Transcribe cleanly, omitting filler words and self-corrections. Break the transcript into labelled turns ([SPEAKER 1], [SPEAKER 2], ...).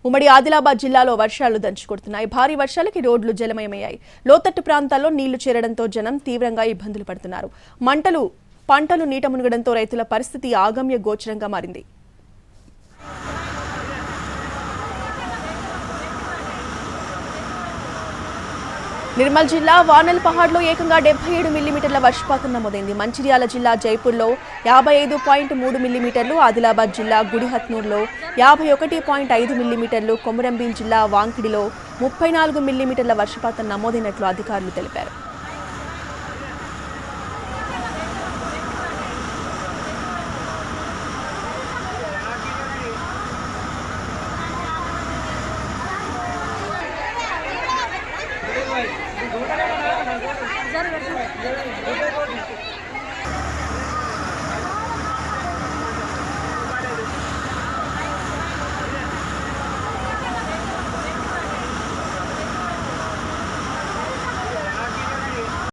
[SPEAKER 1] ఉమ్మడి ఆదిలాబాద్ జిల్లాలో వర్షాలు దంచుకొడుతున్నాయి. భారీ వర్షాలకి రోడ్లు జలమయమయ్యాయి. లోతట్టు ప్రాంతాల్లో నీళ్లు చేరడంతో జనం తీవ్రంగా ఇబ్బందులు పడుతున్నారు. పంటలు నీట మునగడంతో రైతుల పరిస్థితి ఆగమ్య గోచరంగా మారింది. నిర్మల్ జిల్లా వానల్పహాడ్లో ఏకంగా 77 మిల్లీమీటర్ల వర్షపాతం నమోదైంది. మంచిర్యాల జిల్లా జైపూర్లో 55.3 మిల్లీమీటర్లు, ఆదిలాబాద్ జిల్లా గుడిహత్నూర్లో 51.5 మిల్లీమీటర్లు, కొమురంభీం జిల్లా వాంకిడిలో 34 మిల్లీమీటర్ల వర్షపాతం నమోదైనట్లు అధికారులు తెలిపారు.